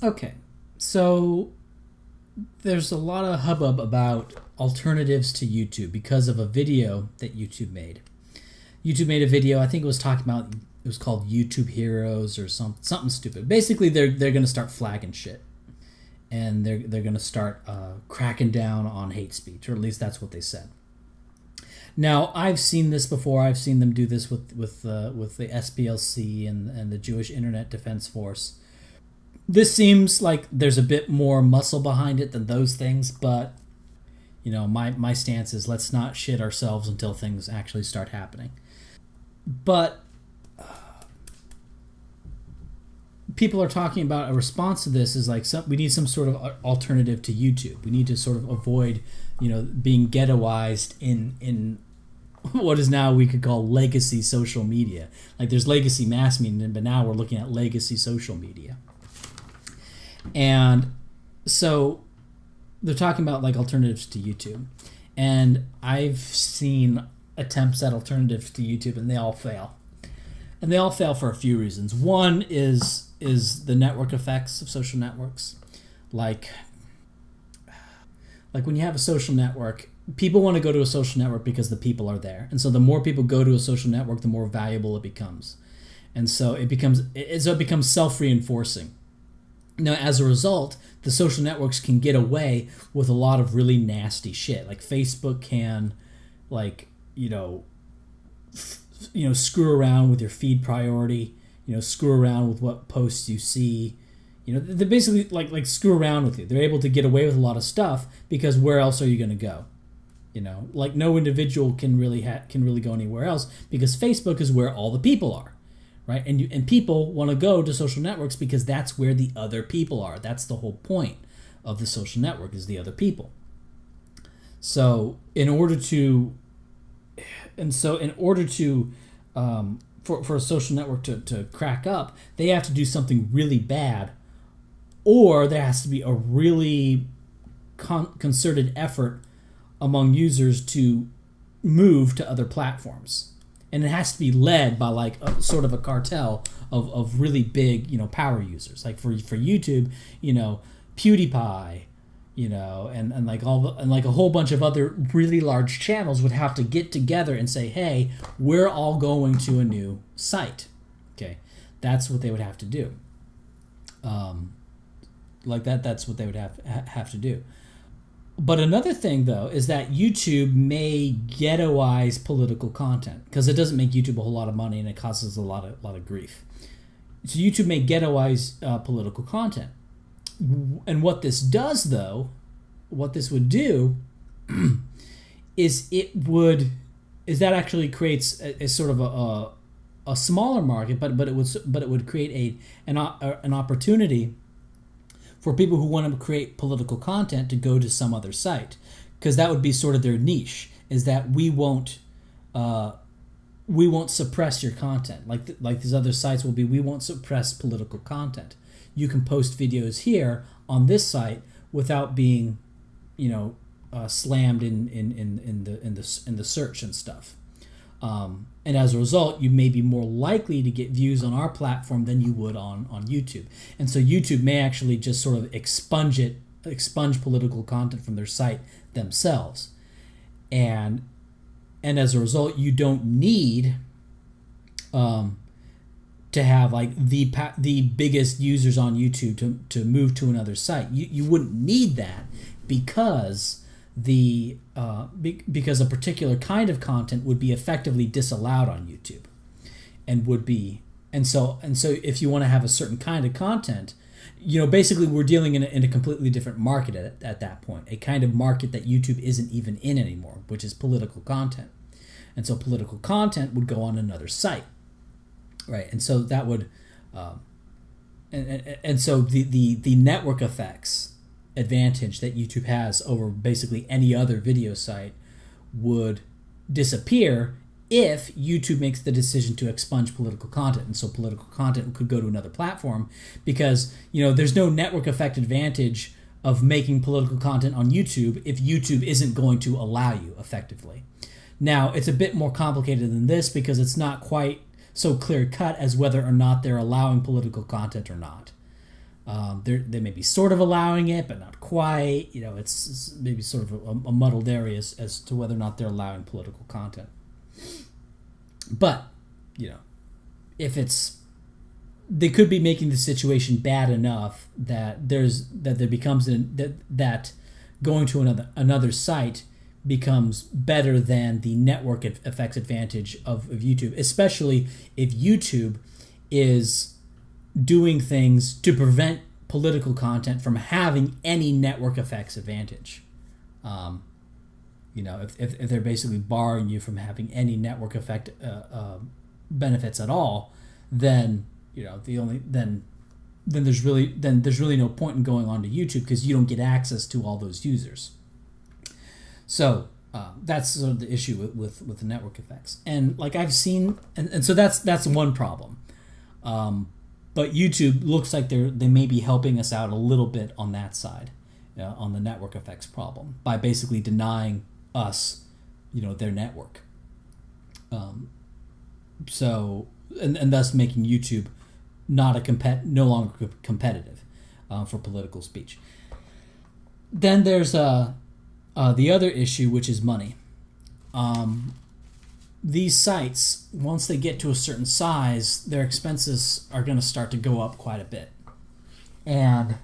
Okay, so there's a lot of hubbub about alternatives to YouTube because of a video that YouTube made. YouTube made a video. I think it was talking about it was called YouTube Heroes or something stupid. Basically, they're gonna start flagging shit, and they're gonna start cracking down on hate speech, or at least that's what they said. Now, I've seen this before. I've seen them do this with the SPLC and the Jewish Internet Defense Force. This seems like there's a bit more muscle behind it than those things, but my stance is let's not shit ourselves until things actually start happening. But people are talking about a response to this is like we need some sort of alternative to YouTube. We need to sort of avoid, being ghettoized in what is now we could call legacy social media. Like there's legacy mass media, but now we're looking at legacy social media. And so they're talking about like alternatives to YouTube. And I've seen attempts at alternatives to YouTube and they all fail. And they all fail for a few reasons. One is the network effects of social networks. Like when you have a social network, people want to go to a social network because the people are there. And so the more people go to a social network, the more valuable it becomes. And so it becomes self-reinforcing. Now, as a result, the social networks can get away with a lot of really nasty shit. Like Facebook can, screw around with your feed priority. Screw around with what posts you see. They basically like screw around with you. They're able to get away with a lot of stuff because where else are you going to go? Like no individual can really go anywhere else because Facebook is where all the people are. Right, and people want to go to social networks because that's where the other people are. That's the whole point of the social network is the other people. So in order to for a social network to crack up, they have to do something really bad, or there has to be a really concerted effort among users to move to other platforms. And it has to be led by like a sort of a cartel of really big, power users. Like for YouTube, PewDiePie, and like a whole bunch of other really large channels would have to get together and say, hey, we're all going to a new site. Okay, that's what they would have to do. That's what they would have to do. But another thing, though, is that YouTube may ghettoize political content because it doesn't make YouTube a whole lot of money and it causes a lot of grief. So YouTube may ghettoize political content. And what this does, though, what this would do is that actually creates a sort of a smaller market, but it would create an opportunity for people who want to create political content to go to some other site, because that would be sort of their niche. Is that we won't suppress your content like these other sites will be. We won't suppress political content. You can post videos here on this site without being, slammed in the search and stuff. And as a result, you may be more likely to get views on our platform than you would on YouTube. And so YouTube may actually just sort of expunge political content from their site themselves. And as a result, you don't need to have like the biggest users on YouTube to move to another site. You wouldn't need that because because a particular kind of content would be effectively disallowed on YouTube, and so if you want to have a certain kind of content, basically we're dealing in a completely different market at that point, a kind of market that YouTube isn't even in anymore, which is political content, and so political content would go on another site, right? And so that would, and so the network effects advantage that YouTube has over basically any other video site would disappear if YouTube makes the decision to expunge political content. And so political content could go to another platform because, there's no network effect advantage of making political content on YouTube if YouTube isn't going to allow you effectively. Now, it's a bit more complicated than this because it's not quite so clear cut as whether or not they're allowing political content or not. They may be sort of allowing it, but not quite. It's maybe sort of a muddled area as to whether or not they're allowing political content. But, if they could be making the situation bad enough that there becomes that going to another site becomes better than the network effects advantage of YouTube, especially if YouTube is doing things to prevent political content from having any network effects advantage. If they're basically barring you from having any network effect benefits at all, then then there's really no point in going on to YouTube because you don't get access to all those users. So that's sort of the issue with the network effects, and like I've seen, and so that's one problem. But YouTube looks like they may be helping us out a little bit on that side, on the network effects problem, by basically denying us, their network. So and thus making YouTube no longer competitive for political speech. Then there's the other issue, which is money. These sites, once they get to a certain size, their expenses are going to start to go up quite a bit, and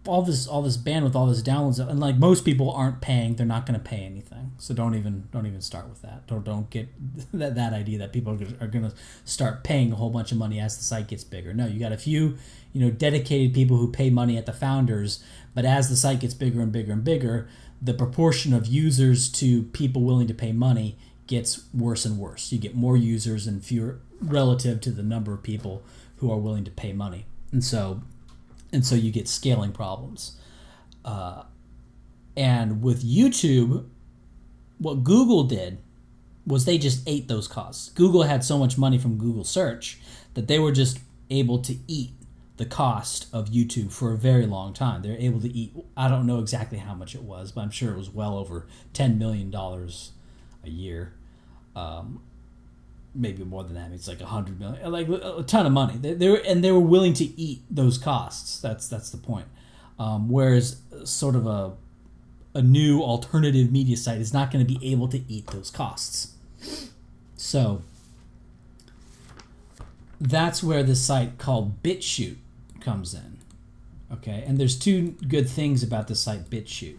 all this bandwidth, all this downloads, and like most people aren't paying, they're not going to pay anything. So don't even start with that. Don't get that idea that people are going to start paying a whole bunch of money as the site gets bigger. No, you got a few dedicated people who pay money at the founders, but as the site gets bigger and bigger and bigger, the proportion of users to people willing to pay money gets worse and worse. You get more users and fewer relative to the number of people who are willing to pay money, and so you get scaling problems. And with YouTube, what Google did was they just ate those costs. Google had so much money from Google search that they were just able to eat the cost of YouTube for a very long time. They're able to eat, I don't know exactly how much it was, but I'm sure it was well over $10 million a year. Maybe more than that. It's like $100 million, like a ton of money. They were willing to eat those costs. That's the point. Whereas sort of a new alternative media site is not going to be able to eat those costs. So that's where this site called BitChute comes in. Okay, and there's two good things about the site BitChute.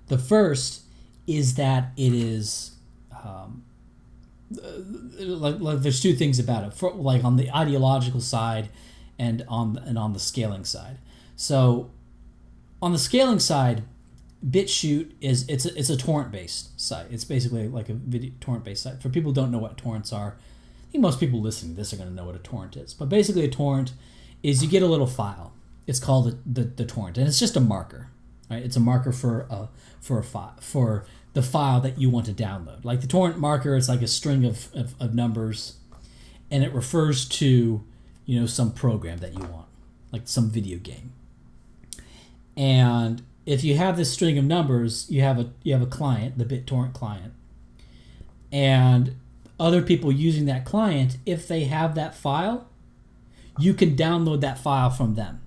The first is that it is like there's two things about it, like on the ideological side and on the scaling side. So on the scaling side, BitChute it's a torrent based site. It's basically like a video torrent based site. For people who don't know what torrents are, I think most people listening to this are going to know what a torrent is. But basically, a torrent is you get a little file. It's called the torrent, and it's just a marker, right? It's a marker for the file that you want to download. Like the torrent marker, it's like a string of numbers, and it refers to some program that you want, like some video game. And if you have this string of numbers, you have a client, the BitTorrent client, and other people using that client, if they have that file, you can download that file from them,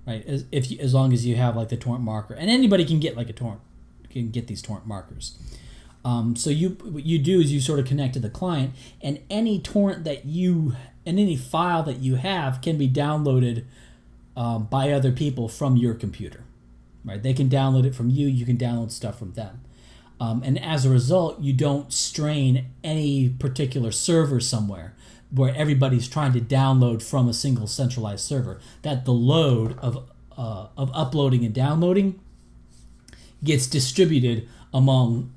right? As long as you have like the torrent marker, and anybody can get like a torrent, can get these torrent markers. So what you do is you sort of connect to the client, and any torrent and any file that you have can be downloaded by other people from your computer, right? They can download it from you. You can download stuff from them. And as a result, you don't strain any particular server somewhere where everybody's trying to download from a single centralized server. That the load of uploading and downloading gets distributed among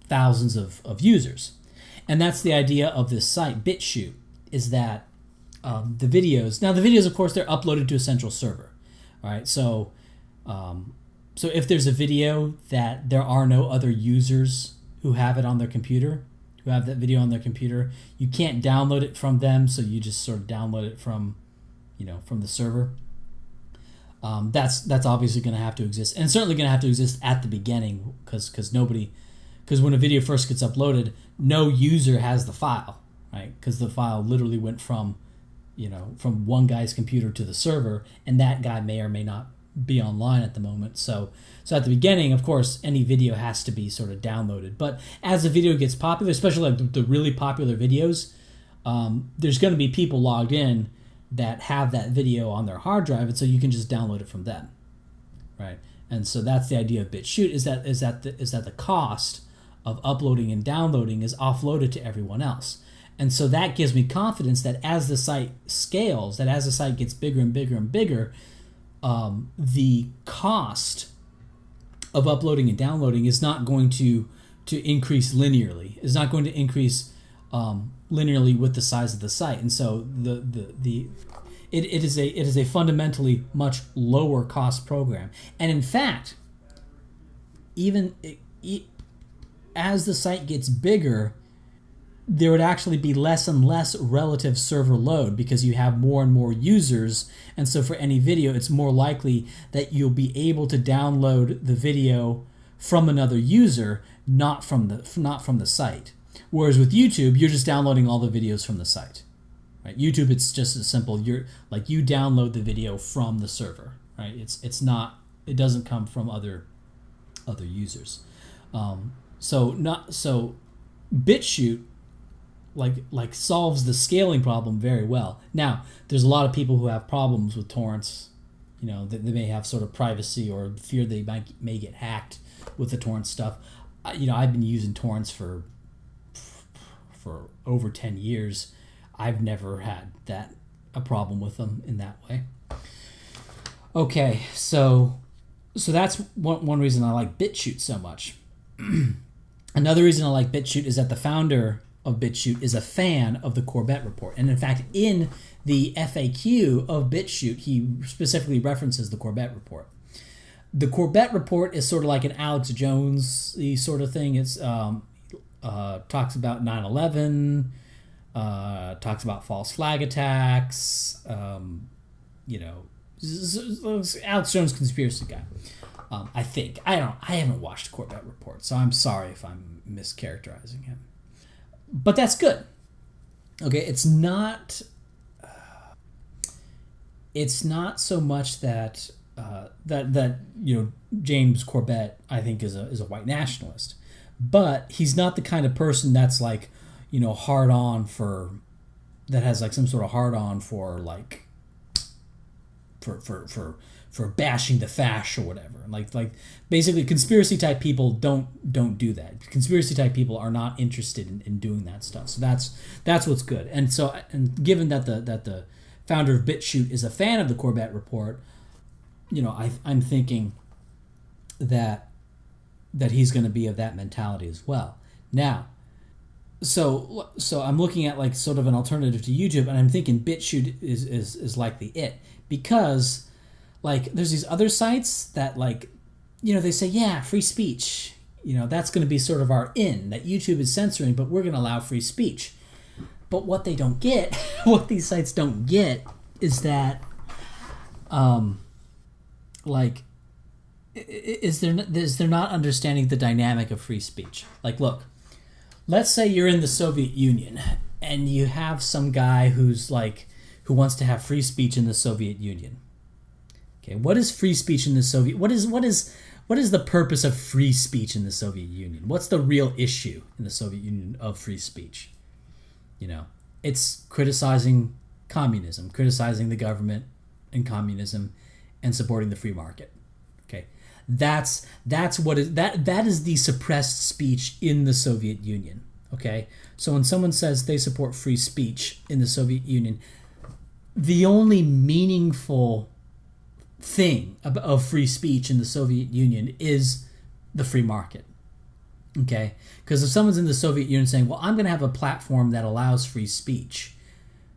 thousands of users. And that's the idea of this site, BitChute, is that the videos, of course, they're uploaded to a central server, right? So if there's a video that there are no other users who have it on their computer, who have that video on their computer, you can't download it from them, so you just sort of download it from the server. That's obviously going to have to exist, and certainly going to have to exist at the beginning, because when a video first gets uploaded, no user has the file, right? Because the file literally went from from one guy's computer to the server, and that guy may or may not be online at the moment. So at the beginning, of course, any video has to be sort of downloaded. But as the video gets popular, especially like the really popular videos, there's going to be people logged in that have that video on their hard drive, and so you can just download it from them, right? And so that's the idea of BitChute, is that the cost of uploading and downloading is offloaded to everyone else. And so that gives me confidence that as the site scales, that as the site gets bigger and bigger and bigger, the cost of uploading and downloading is not going to increase linearly. It's not going to increase linearly with the size of the site. And so it is a fundamentally much lower cost program. And in fact, even as the site gets bigger, there would actually be less and less relative server load because you have more and more users. And so for any video, it's more likely that you'll be able to download the video from another user, not from the site. Whereas with YouTube, you're just downloading all the videos from the site. Right? YouTube, it's just as simple. You download the video from the server. Right? It doesn't come from other users. So BitChute like solves the scaling problem very well. Now, there's a lot of people who have problems with torrents. They may have sort of privacy or fear they may get hacked with the torrent stuff. I've been using torrents for over 10 years. I've never had a problem with them in that way. Okay, so that's one reason I like BitChute so much. Another reason I like BitChute is that the founder of BitChute is a fan of the Corbett report. And in fact, in the FAQ of BitChute, he specifically references the Corbett report. The Corbett report is sort of like an Alex Jones-y sort of thing. It's talks about 9/11, talks about false flag attacks, Alex Jones conspiracy guy. I think. I haven't watched the Corbett report, so I'm sorry if I'm mischaracterizing him. But that's good. Okay, it's not so much that James Corbett, I think, is a white nationalist, but he's not the kind of person that's like, hard on for, that has like some sort of hard on for like for bashing the fash or whatever. Like basically conspiracy type people don't do that. Conspiracy type people are not interested in doing that stuff. So that's what's good. And given that the founder of BitChute is a fan of the Corbett report, I'm thinking that he's going to be of that mentality as well. Now, so I'm looking at like sort of an alternative to YouTube, and I'm thinking BitChute is likely it, because like there's these other sites that like, they say, yeah, free speech, that's going to be sort of our in, that YouTube is censoring, but we're going to allow free speech. But what they don't get, what these sites don't get, is that they're not understanding the dynamic of free speech. Like, look, let's say you're in the Soviet Union and you have some guy who wants to have free speech in the Soviet Union. Okay, what is free speech in the Soviet? What is the purpose of free speech in the Soviet Union? What's the real issue in the Soviet Union of free speech? It's criticizing communism, criticizing the government and communism, and supporting the free market. Okay, that is the suppressed speech in the Soviet Union. Okay, so when someone says they support free speech in the Soviet Union, the only meaningful thing of free speech in the Soviet Union is the free market. Okay, because if someone's in the Soviet Union saying, well, I'm going to have a platform that allows free speech,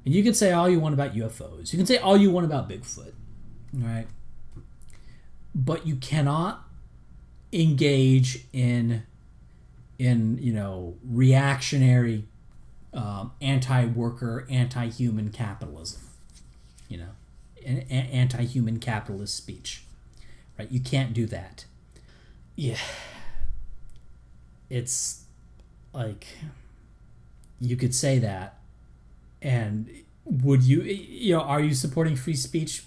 and you can say all you want about UFOs, you can say all you want about Bigfoot, right? But you cannot engage in reactionary, anti-worker, anti-human capitalism, anti-human capitalist speech, right? You can't do that. Yeah, it's like you could say that, and would you are you supporting free speech?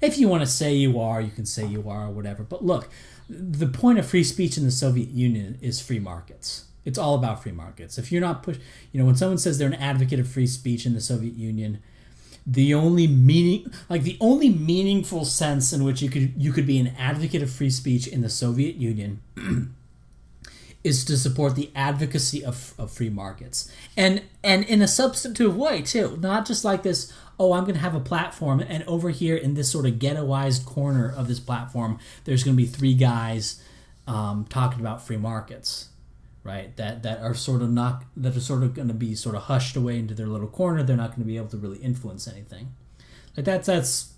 If you want to say you are, you can say you are or whatever. But look, the point of free speech in the Soviet Union is free markets. It's all about free markets. If you're not when someone says they're an advocate of free speech in the Soviet Union, the only meaningful sense in which you could be an advocate of free speech in the Soviet Union is to support the advocacy of free markets, and in a substantive way too, not just like this. Oh, I'm going to have a platform, and over here in this sort of ghettoized corner of this platform, there's going to be three guys talking about free markets, right? That are sort of going to be sort of hushed away into their little corner. They're not going to be able to really influence anything. Like that's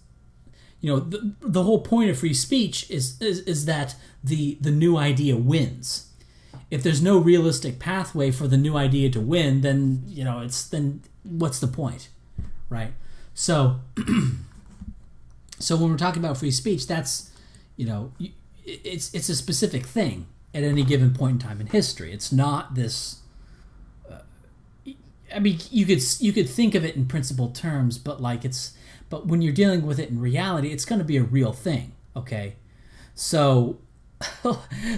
the whole point of free speech is that the new idea wins. If there's no realistic pathway for the new idea to win, then then what's the point, right? So when we're talking about free speech, that's it's a specific thing at any given point in time in history. It's not this. I mean, you could think of it in principle terms, but but when you're dealing with it in reality, it's going to be a real thing. Okay, so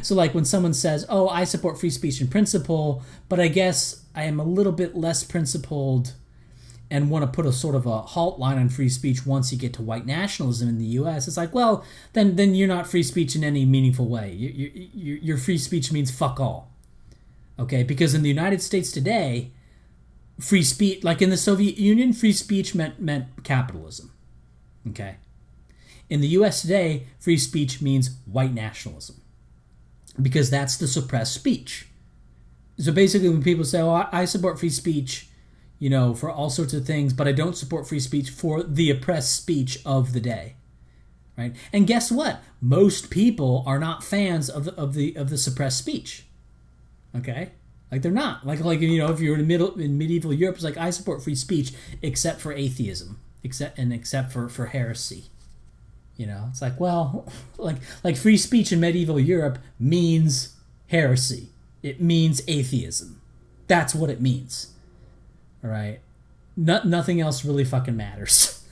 like when someone says, "Oh, I support free speech in principle, but I guess I am a little bit less principled and want to put a sort of a halt line on free speech once you get to white nationalism in the U.S." It's like, well, then you're not free speech in any meaningful way. Your free speech means fuck all. Okay, because in the United States today, free speech, like in the Soviet Union, free speech meant capitalism. Okay. In the U.S. today, free speech means white nationalism, because that's the suppressed speech. So basically, when people say, "Oh, I support free speech," for all sorts of things, but I don't support free speech for the oppressed speech of the day, right? And guess what? Most people are not fans of the suppressed speech. Okay, like they're not like if you're in medieval Europe, it's like, I support free speech except for atheism, except for heresy. It's like, well, like free speech in medieval Europe means heresy. It means atheism. That's what it means. All right, nothing else really fucking matters,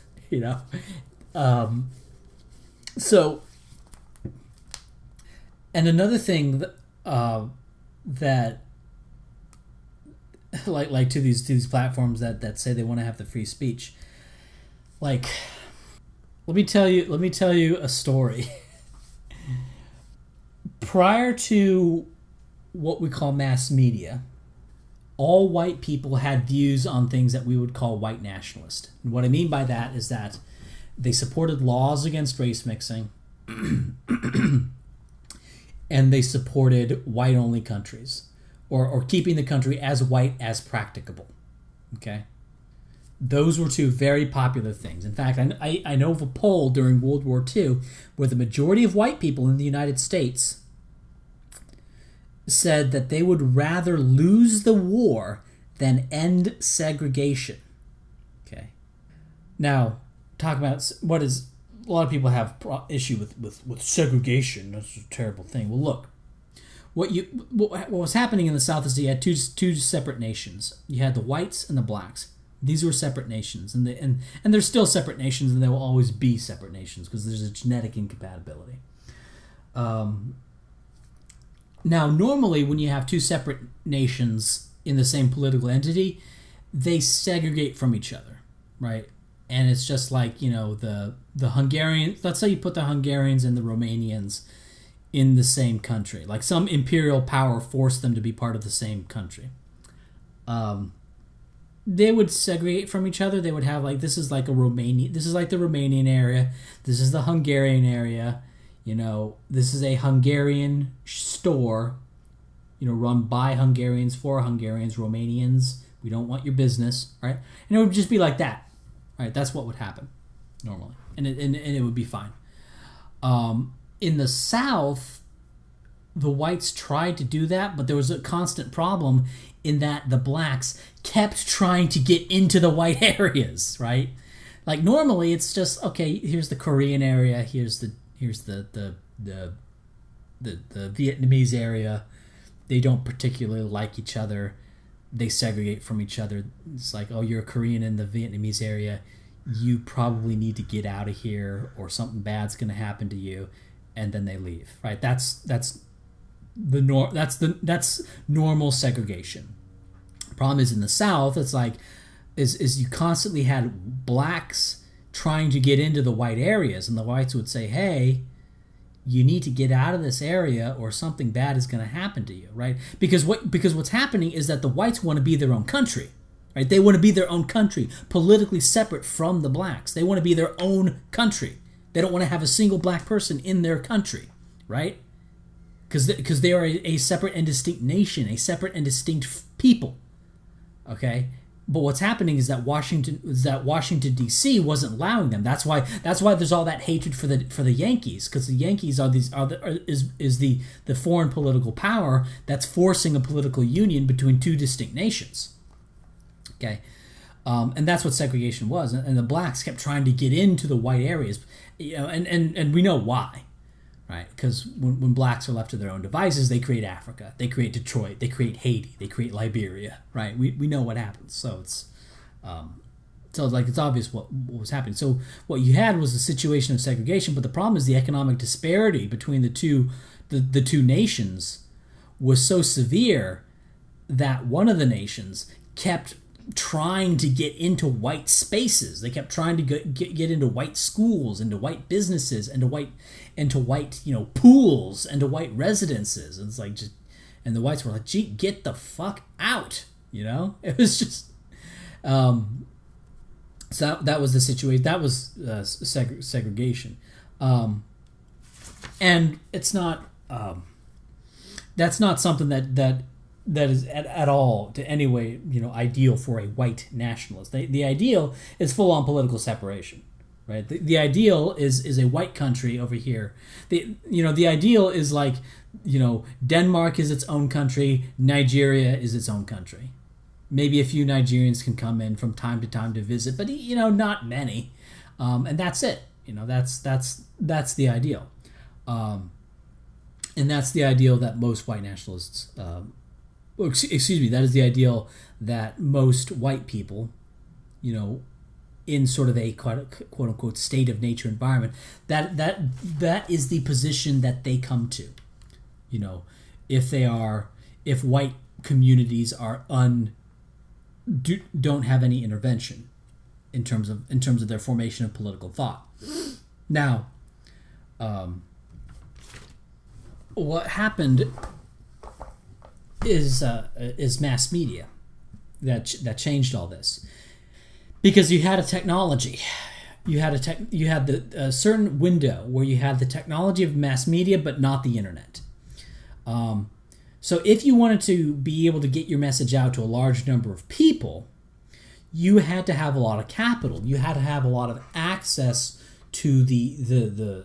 So, and another thing that like to these platforms that say they want to have the free speech, like, let me tell you a story. Prior to what we call mass media, all white people had views on things that we would call white nationalist. And what I mean by that is that they supported laws against race mixing, and they supported white-only countries, or keeping the country as white as practicable. Okay? Those were two very popular things. In fact, I know of a poll during World War II where the majority of white people in the United States said that they would rather lose the war than end segregation. Okay. Now, talk about what is a lot of people have issue with segregation. That's a terrible thing. Well, look, what was happening in the South is you had two separate nations. You had the whites and the blacks. These were separate nations, and they're still separate nations, and they will always be separate nations because there's a genetic incompatibility. Now, normally, when you have two separate nations in the same political entity, they segregate from each other, right? And it's just like, the Hungarian. Let's say you put the Hungarians and the Romanians in the same country, like some imperial power forced them to be part of the same country. They would segregate from each other. They would have this is like the Romanian area. This is the Hungarian area. This is a Hungarian store, run by Hungarians for Hungarians, Romanians. We don't want your business, right? And it would just be like that, right? That's what would happen normally, and it would be fine. In the South, the whites tried to do that, but there was a constant problem in that the blacks kept trying to get into the white areas, right? Like normally it's just, okay, here's the Korean area, here's the Vietnamese area. They don't particularly like each other. they segregate from each other. It's like, oh, you're a Korean in the Vietnamese area, you probably need to get out of here, or something bad's going to happen to you, and then they leave. Right? That's normal segregation. The problem is in the South, it's like is you constantly had blacks trying to get into the white areas, and the whites would say, hey, you need to get out of this area or something bad is going to happen to you, right? Because what's happening is that the whites want to be their own country, right? They want to be their own country, politically separate from the blacks. They want to be their own country. They don't want to have a single black person in their country, right? Because they are a separate and distinct nation, a separate and distinct people, okay? But what's happening is that Washington D.C. wasn't allowing them. That's why there's all that hatred for the Yankees, because the Yankees is the foreign political power that's forcing a political union between two distinct nations. Okay, and that's what segregation was. And the blacks kept trying to get into the white areas, and we know why. Right, because when blacks are left to their own devices, they create Africa, they create Detroit, they create Haiti, they create Liberia. Right, we know what happens. So it's obvious what was happening. So what you had was a situation of segregation, but the problem is the economic disparity between the two nations was so severe that one of the nations kept trying to get into white spaces. They kept trying to get into white schools, into white businesses, into white pools, into white residences. And it's like and the whites were like, "Gee, get the fuck out!" It was just. So that was the situation. That was segregation, and it's not. That's not something that is at all to any way ideal for a white nationalist. The ideal is full on political separation, right? The ideal is a white country over here. The ideal is like Denmark is its own country, Nigeria is its own country. Maybe a few Nigerians can come in from time to time to visit, but not many, and that's it. That's the ideal, and that's the ideal that most white nationalists. Excuse me, that is the ideal that most white people, in sort of a quote unquote state of nature environment, that is the position that they come to. If white communities are don't have any intervention in terms of their formation of political thought. Now, what happened is mass media that changed all this, because you had a technology, you had a certain window where you had the technology of mass media but not the internet. So if you wanted to be able to get your message out to a large number of people, you had to have a lot of capital. You had to have a lot of access to the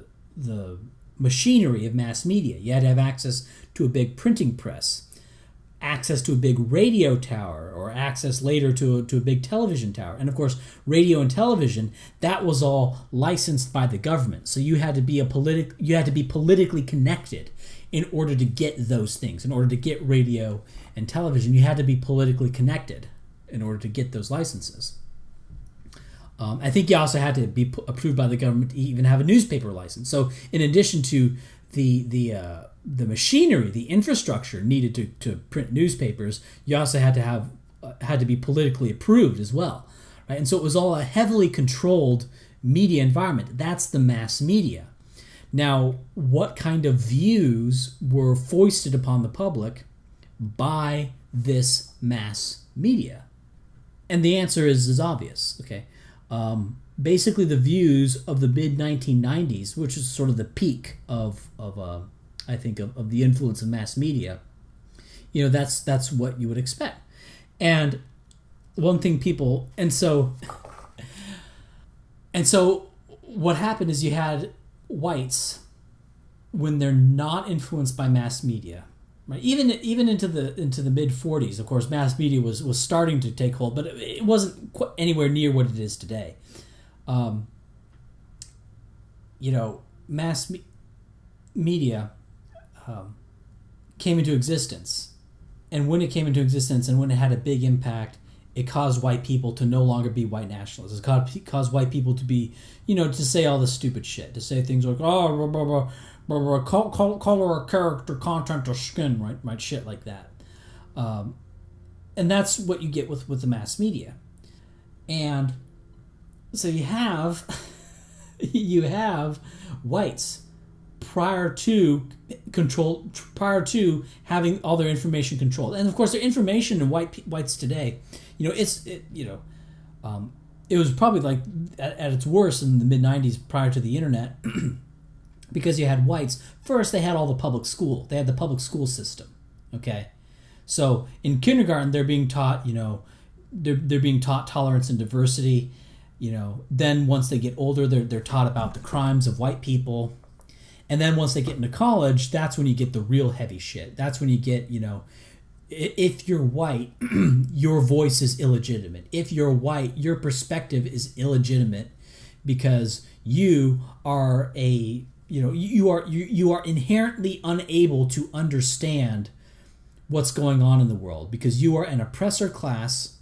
machinery of mass media. You had to have access to a big printing press, access to a big radio tower, or access later to a big television tower. And of course, radio and television, that was all licensed by the government. So you had to be politically connected in order to get those things. In order to get radio and television, you had to be politically connected in order to get those licenses. I think you also had to be approved by the government to even have a newspaper license. So in addition to the machinery, the infrastructure needed to print newspapers, you also had to be politically approved as well, right? And so it was all a heavily controlled media environment. That's the mass media. Now, what kind of views were foisted upon the public by this mass media? And the answer is obvious. Okay, basically the views of the mid 1990s, which is sort of the peak of I think of the influence of mass media. That's what you would expect. And one thing so what happened is you had whites, when they're not influenced by mass media, right? Even into the mid 40s, of course, mass media was starting to take hold, but it wasn't anywhere near what it is today. Mass media came into existence And when it came into existence and when it had a big impact, it caused white people to no longer be white nationalists. It caused white people to be, to say all this stupid shit, to say things like, oh, blah, blah, blah, blah, color or character, content or skin, right, shit like that. And that's what you get with the mass media. And so you have whites prior to having all their information controlled, and of course their information in whites today, it was probably like at its worst in the mid 90s prior to the internet, because you had whites. First, they had all the public school. They had the public school system. Okay, so in kindergarten they're being taught, they're being taught tolerance and diversity. Then once they get older, they're taught about the crimes of white people. And then once they get into college, that's when you get the real heavy shit. That's when you get, if you're white, your voice is illegitimate. If you're white, your perspective is illegitimate because you are you are inherently unable to understand what's going on in the world because you are an oppressor class.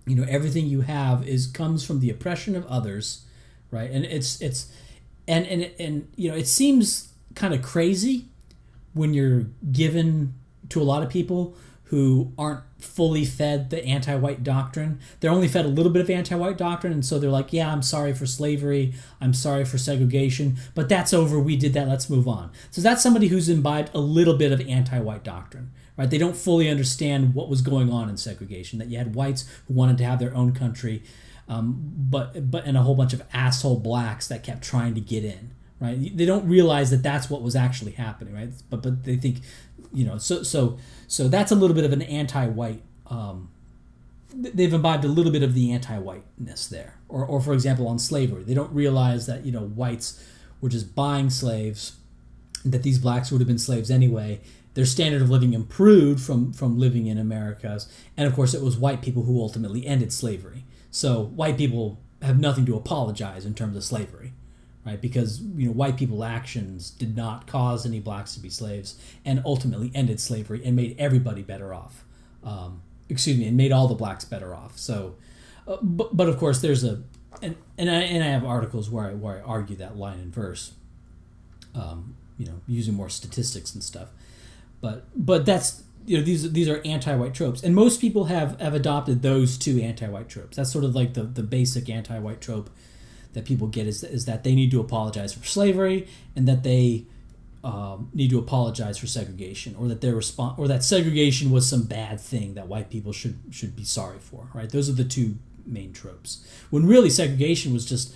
Everything you have comes from the oppression of others, right? And it seems kind of crazy when you're given to a lot of people who aren't fully fed the anti-white doctrine. They're only fed a little bit of anti-white doctrine, and so they're like, yeah, I'm sorry for slavery, I'm sorry for segregation, but that's over, we did that, let's move on. So that's somebody who's imbibed a little bit of anti-white doctrine, right? They don't fully understand what was going on in segregation, that you had whites who wanted to have their own country, but and a whole bunch of asshole blacks that kept trying to get in, right? They don't realize that that's what was actually happening, right? But they think, so that's a little bit of an anti-white. They've imbibed a little bit of the anti-whiteness there, or for example on slavery, they don't realize that whites were just buying slaves, that these blacks would have been slaves anyway. Their standard of living improved from living in Americas, and of course it was white people who ultimately ended slavery. So white people have nothing to apologize in terms of slavery, right? Because white people's actions did not cause any blacks to be slaves, and ultimately ended slavery and made everybody better off. And made all the blacks better off. So, but of course there's and I have articles where I argue that line and verse, using more statistics and stuff. But that's. These are anti-white tropes, and most people have adopted those two anti-white tropes. That's sort of like the basic anti-white trope that people get is that they need to apologize for slavery, and that they need to apologize for segregation, or that that segregation was some bad thing that white people should be sorry for. Right? Those are the two main tropes. When really segregation was just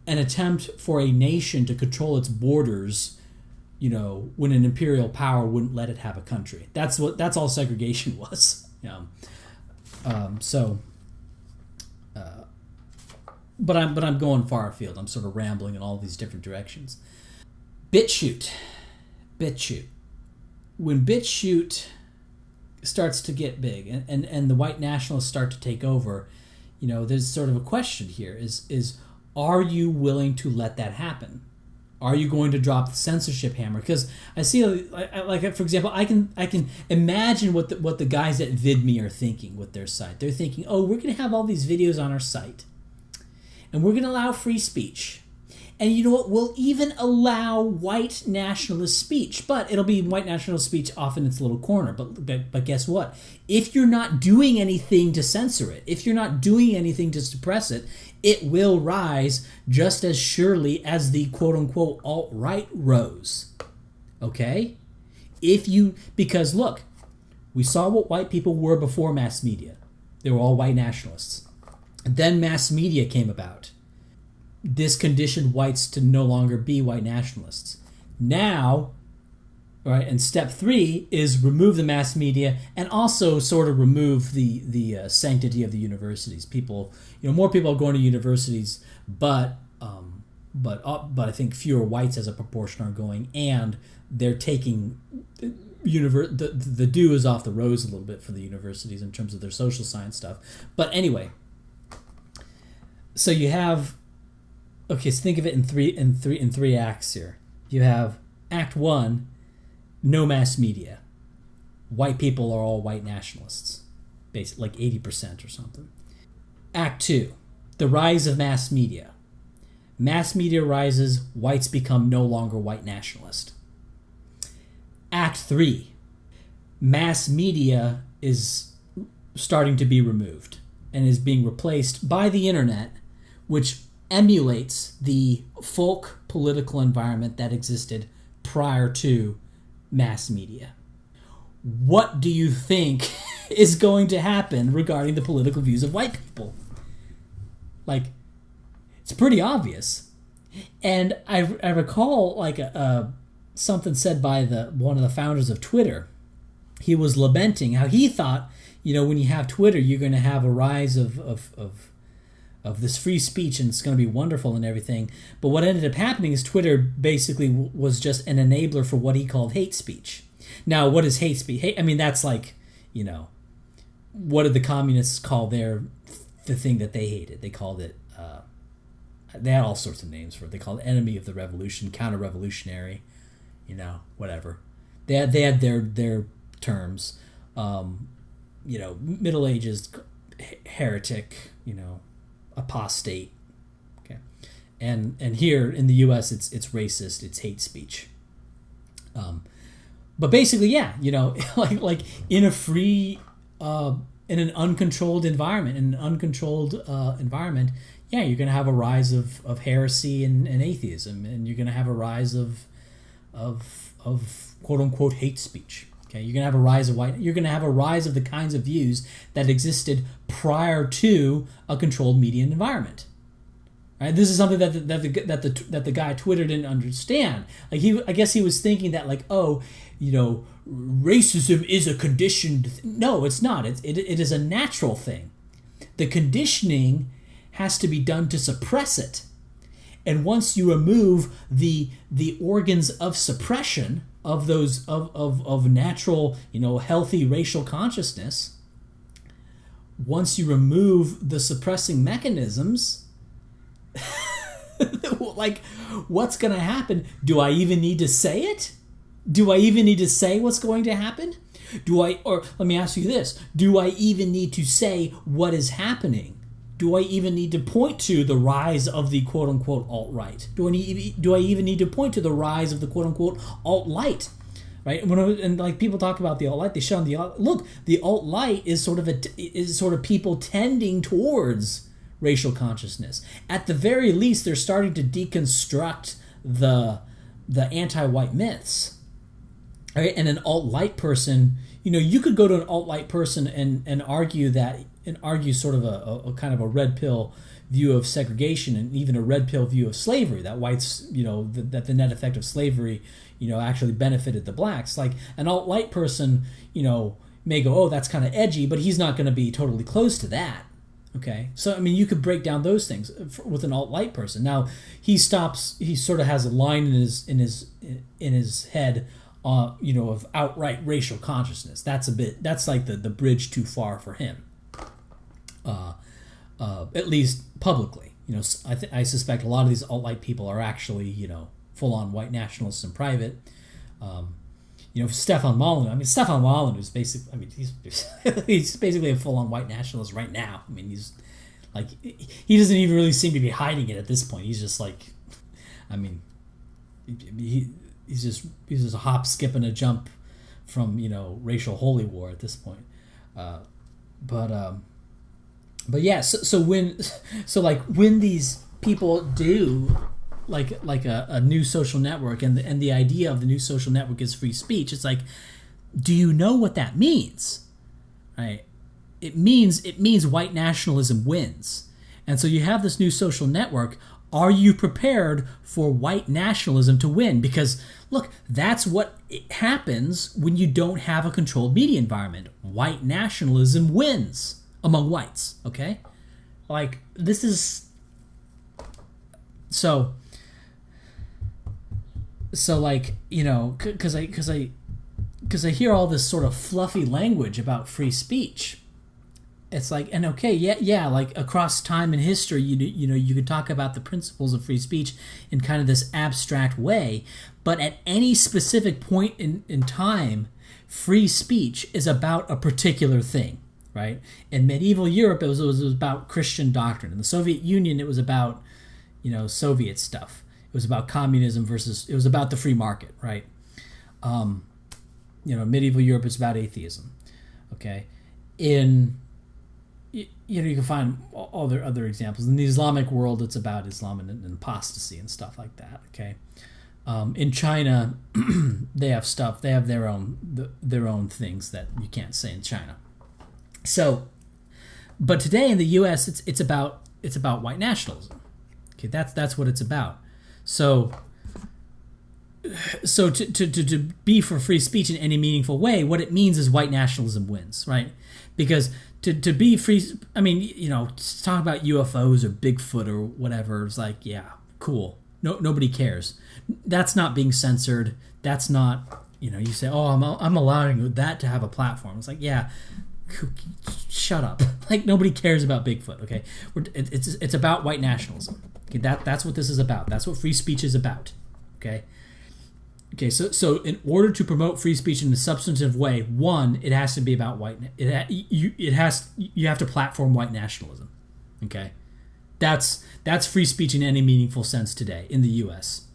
an attempt for a nation to control its borders. When an imperial power wouldn't let it have a country. That's all segregation was. But I'm going far afield. I'm sort of rambling in all these different directions. BitChute. When BitChute starts to get big and the white nationalists start to take over, there's sort of a question here is are you willing to let that happen? Are you going to drop the censorship hammer? Because I see, like for example, I can imagine what the guys at VidMe are thinking with their site. They're thinking, oh, we're going to have all these videos on our site, and we're going to allow free speech, and you know what? We'll even allow white nationalist speech, but it'll be white nationalist speech off in its little corner. But guess what? If you're not doing anything to censor it, if you're not doing anything to suppress it, it will rise just as surely as the quote-unquote alt-right rose. Okay? Because look, we saw what white people were before mass media. They were all white nationalists. Then mass media came about. This conditioned whites to no longer be white nationalists. Now, right, and step 3 is remove the mass media and also sort of remove the sanctity of the universities. People, more people are going to universities, but I think fewer whites as a proportion are going, and they're taking the dew is off the rose a little bit for the universities in terms of their social science stuff. But anyway, so you have. Okay, so think of it in three acts here. You have Act 1, no mass media. white people are all white nationalists, basically like 80% or something. Act 2, the rise of mass media. Mass media rises, whites become no longer white nationalist. Act 3, mass media is starting to be removed and is being replaced by the internet, which emulates the folk political environment that existed prior to mass media. What do you think is going to happen regarding the political views of white people? Like, it's pretty obvious. And I recall like something said by one of the founders of Twitter. He was lamenting how he thought, when you have Twitter, you're going to have a rise of this free speech and it's going to be wonderful and everything. But what ended up happening is Twitter basically was just an enabler for what he called hate speech. Now, what is hate speech? That's like, what did the communists call the thing that they hated? They called it, they had all sorts of names for it. They called it enemy of the revolution, counter-revolutionary, whatever. They had their terms. Middle Ages, heretic, apostate. Okay, and here in the U.S. it's racist, it's hate speech. But basically, yeah, like in a free, in an uncontrolled environment, yeah, you're going to have a rise of heresy and atheism, and you're going to have a rise of quote unquote hate speech. Okay, you're going to have a rise of you're going to have a rise of the kinds of views that existed prior to a controlled media environment. Right? This is something that the guy at Twitter didn't understand. Like I guess he was thinking that racism is a conditioned. No, it's not. It is a natural thing. The conditioning has to be done to suppress it, and once you remove the organs of suppression of those of natural, healthy racial consciousness, once you remove the suppressing mechanisms, like, what's going to happen? Do I even need to say it? Do I even need to say what's going to happen? Or let me ask you this, do I even need to say what is happening? Do I even need to point to the rise of the quote-unquote alt-right? Do I even need to point to the rise of the quote-unquote alt-light? Right? And like people talk about the alt-light, they show on the look, the alt-light is sort of people tending towards racial consciousness. At the very least, they're starting to deconstruct the anti-white myths. Right? And an alt-light person, you could go to an alt-light person and argue sort of a kind of a red pill view of segregation and even a red pill view of slavery, that whites, that the net effect of slavery, actually benefited the blacks. Like an alt-light person, may go, oh, that's kind of edgy, but he's not going to be totally close to that. Okay, so you could break down those things with an alt-light person. Now he sort of has a line in his head, of outright racial consciousness. That's like the bridge too far for him. At least publicly, I suspect a lot of these alt-right people are actually, full-on white nationalists in private. Stefan Molyneux is basically, he's basically a full-on white nationalist right now. He's like, he doesn't even really seem to be hiding it at this point. He's just like, he's just a hop, skip, and a jump from, racial holy war at this point. But yeah, so when these people do like a new social network, and the idea of the new social network is free speech, it's like, do you know what that means? Right? It means white nationalism wins. And so you have this new social network. Are you prepared for white nationalism to win? Because look, that's what happens when you don't have a controlled media environment. White nationalism wins among whites, okay? Like, this is... So like, because I hear all this sort of fluffy language about free speech. It's like, and okay, yeah, like across time and history, you could talk about the principles of free speech in kind of this abstract way, but at any specific point in time, Free speech is about a particular thing, right? In medieval Europe, it was about Christian doctrine. In the Soviet Union, it was about, Soviet stuff. It was about communism it was about the free market, right? Medieval Europe is about atheism, okay? You can find other examples. In the Islamic world, it's about Islam and apostasy and stuff like that, okay? In China, they have their own things that you can't say in China. So, but today in the U.S., it's about white nationalism. Okay, that's what it's about. So to be for free speech in any meaningful way, what it means is white nationalism wins, right? Because to be free, talk about UFOs or Bigfoot or whatever, it's like, yeah, cool. No, nobody cares. That's not being censored. That's not, you say, oh, I'm allowing that to have a platform. It's like, yeah, shut up. Like, nobody cares about Bigfoot, okay? It's about white nationalism. Okay, that's what this is about. That's what free speech is about, okay? Okay, so in order to promote free speech in a substantive way, one, it has to be about you have to platform white nationalism, okay? That's free speech in any meaningful sense today in the U.S.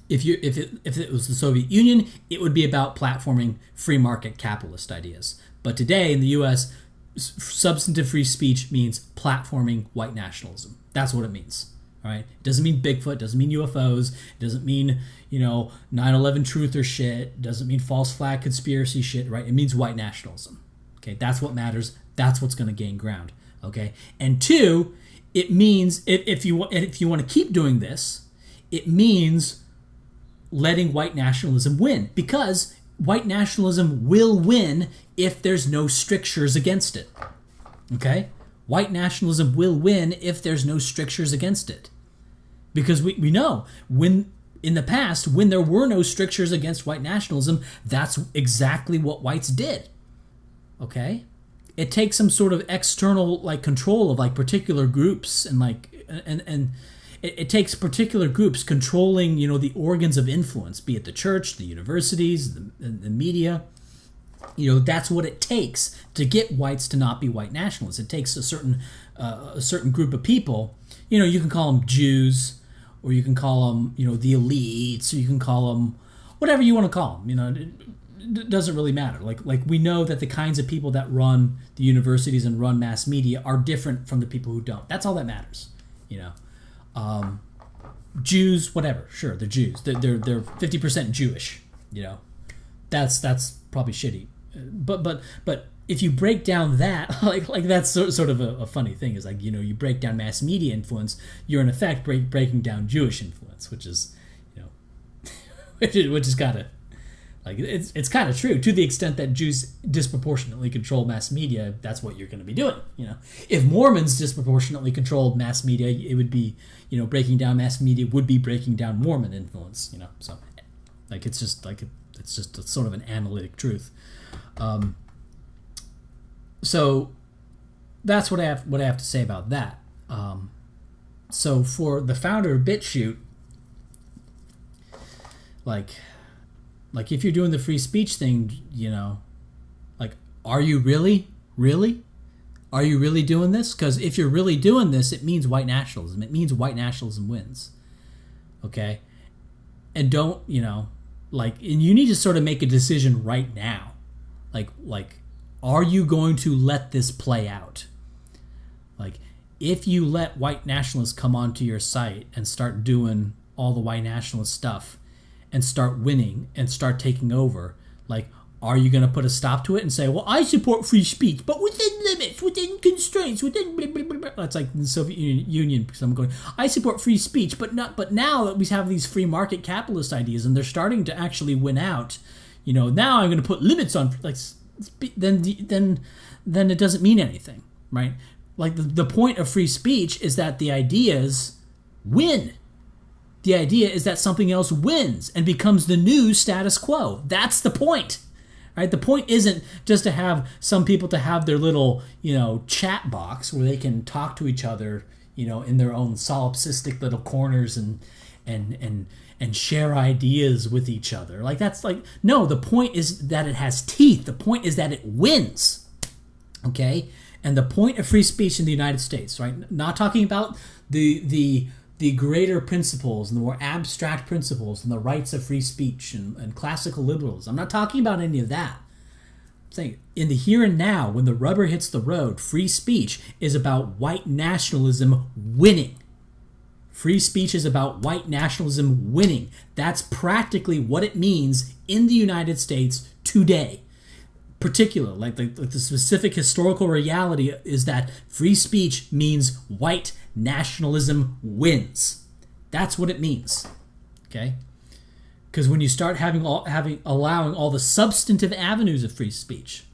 If it was the Soviet Union, it would be about platforming free market capitalist ideas. But today in the U.S., substantive free speech means platforming white nationalism. That's what it means. All right. It doesn't mean Bigfoot. Doesn't mean UFOs. It doesn't mean 9/11 truth or shit. It doesn't mean false flag conspiracy shit. Right. It means white nationalism. Okay. That's what matters. That's what's going to gain ground. Okay. And two, it means if you want to keep doing this, it means letting white nationalism win, because white nationalism will win if there's no strictures against it. Okay? White nationalism will win if there's no strictures against it. Because we know when in the past, when there were no strictures against white nationalism, that's exactly what whites did. Okay? It takes some sort of external control of particular groups and it takes particular groups controlling the organs of influence, be it the church, the universities, the media. That's what it takes to get whites to not be white nationalists. It takes a certain group of people. You can call them Jews, or you can call them the elites, or you can call them whatever you want to call them. It doesn't really matter. Like we know that the kinds of people that run the universities and run mass media are different from the people who don't. That's all that matters. Jews, whatever. Sure, they're Jews. They're 50% Jewish. That's probably shitty. But if you break down that, like that's sort of a funny thing. Is you break down mass media influence, you're in effect breaking down Jewish influence, which is which is kind of it's kind of true to the extent that Jews disproportionately control mass media. That's what you're going to be doing. If Mormons disproportionately controlled mass media, it would be breaking down mass media would be breaking down Mormon influence. So it's just a sort of an analytic truth. So that's what I have to say about that. So for the founder of BitChute, if you're doing the free speech thing, are you really? Are you really doing this? Because if you're really doing this, it means white nationalism. It means white nationalism wins. Okay? And don't, and you need to sort of make a decision right now. Are you going to let this play out? If you let white nationalists come onto your site and start doing all the white nationalist stuff and start winning and start taking over, are you going to put a stop to it and say, well, I support free speech, but within limits, within constraints, within blah, blah, blah, blah. That's like the Soviet Union, because I'm going, I support free speech, but now that we have these free market capitalist ideas and they're starting to actually win out, now I'm going to put limits on, then it doesn't mean anything, right? The point of free speech is that the ideas win. The idea is that something else wins and becomes the new status quo. That's the point. Right? The point isn't just to have some people to have their little, chat box where they can talk to each other, in their own solipsistic little corners and and share ideas with each other. Like, that's like, no, the point is that it has teeth. The point is that it wins. Okay? And the point of free speech in the United States, right? Not talking about the greater principles and the more abstract principles and the rights of free speech and classical liberalism. I'm not talking about any of that. I'm saying in the here and now, when the rubber hits the road, free speech is about white nationalism winning. Free speech is about white nationalism winning. That's practically what it means in the United States today. Particular, like the specific historical reality is that free speech means white nationalism wins. That's what it means. Okay? Because when you start allowing all the substantive avenues of free speech,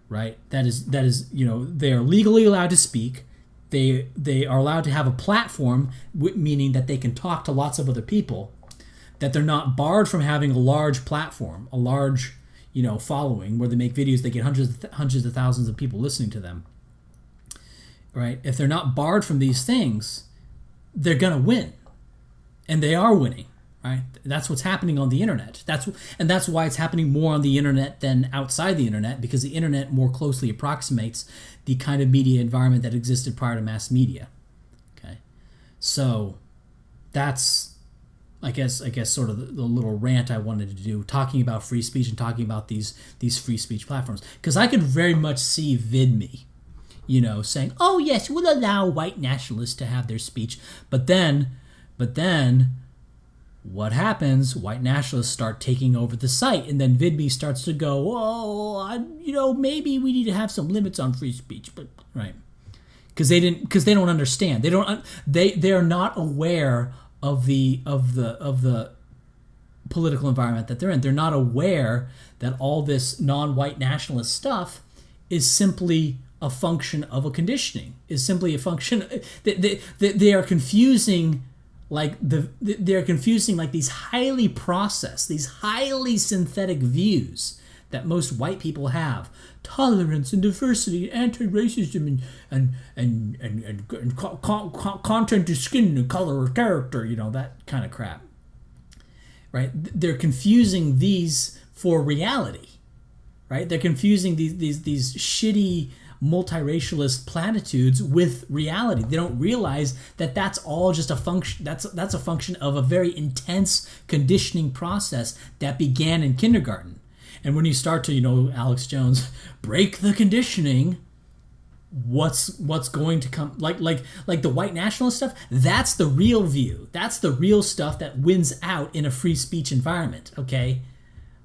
right? That is, they are legally allowed to speak. They are allowed to have a platform, meaning that they can talk to lots of other people. That they're not barred from having a large platform, a large following where they make videos, they get hundreds of thousands of people listening to them. Right? If they're not barred from these things, they're gonna win, and they are winning. Right? That's what's happening on the internet. That's why it's happening more on the internet than outside the internet, because the internet more closely approximates the kind of media environment that existed prior to mass media. Okay, so that's. I guess sort of the little rant I wanted to do, talking about free speech and talking about these free speech platforms. Because I could very much see VidMe, saying, oh yes, we'll allow white nationalists to have their speech. But then, what happens? White nationalists start taking over the site, and then VidMe starts to go, oh, maybe we need to have some limits on free speech. But right, because they don't understand. They are not aware of the political environment that they're in. They're not aware that all this non-white nationalist stuff is simply a function of a conditioning. Is simply a function. They are confusing these highly processed, these highly synthetic views that most white people have. Tolerance and diversity, anti-racism, and content to skin and color of character, that kind of crap. Right? They're confusing these for reality. Right? They're confusing these shitty multiracialist platitudes with reality. They don't realize that that's all just a function. That's a function of a very intense conditioning process that began in kindergarten. And when you start to, Alex Jones, break the conditioning, what's going to come? Like the white nationalist stuff. That's the real view. That's the real stuff that wins out in a free speech environment. Okay,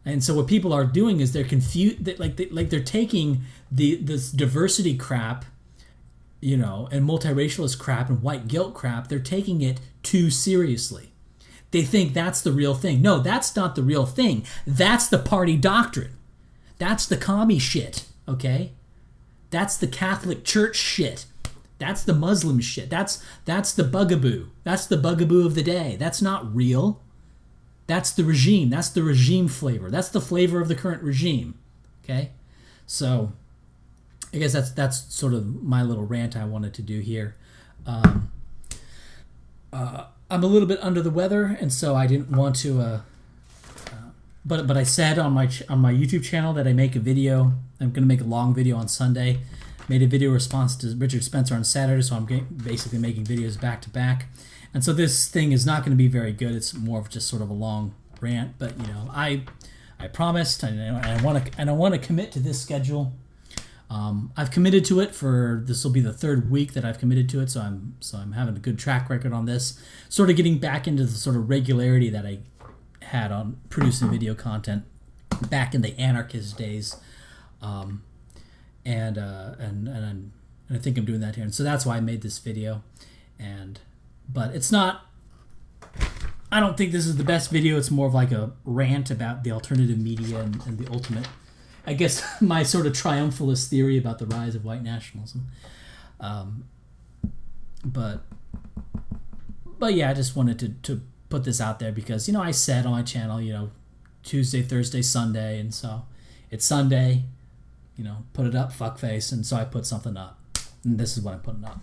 and so what people are doing is they're confused. They're taking this diversity crap, and multiracialist crap and white guilt crap. They're taking it too seriously. They think that's the real thing. No, that's not the real thing. That's the party doctrine. That's the commie shit, okay? That's the Catholic Church shit. That's the Muslim shit. That's the bugaboo. That's the bugaboo of the day. That's not real. That's the regime. That's the regime flavor. That's the flavor of the current regime, okay? So I guess that's sort of my little rant I wanted to do here. I'm a little bit under the weather, and so I didn't want to. But I said on my YouTube channel that I make a video. I'm going to make a long video on Sunday. Made a video response to Richard Spencer on Saturday, so I'm basically making videos back to back. And so this thing is not going to be very good. It's more of just sort of a long rant. But I promised, and I want to commit to this schedule. I've committed to it this will be the third week that I've committed to it, so I'm having a good track record on this, sort of getting back into the sort of regularity that I had on producing video content back in the anarchist days, and I think I'm doing that here, and so that's why I made this video, but it's not. I don't think this is the best video. It's more of like a rant about the alternative media and the ultimate. I guess my sort of triumphalist theory about the rise of white nationalism. But yeah, I just wanted to put this out there because, I said on my channel, Tuesday, Thursday, Sunday, and so it's Sunday, put it up, fuckface, and so I put something up. And this is what I'm putting up.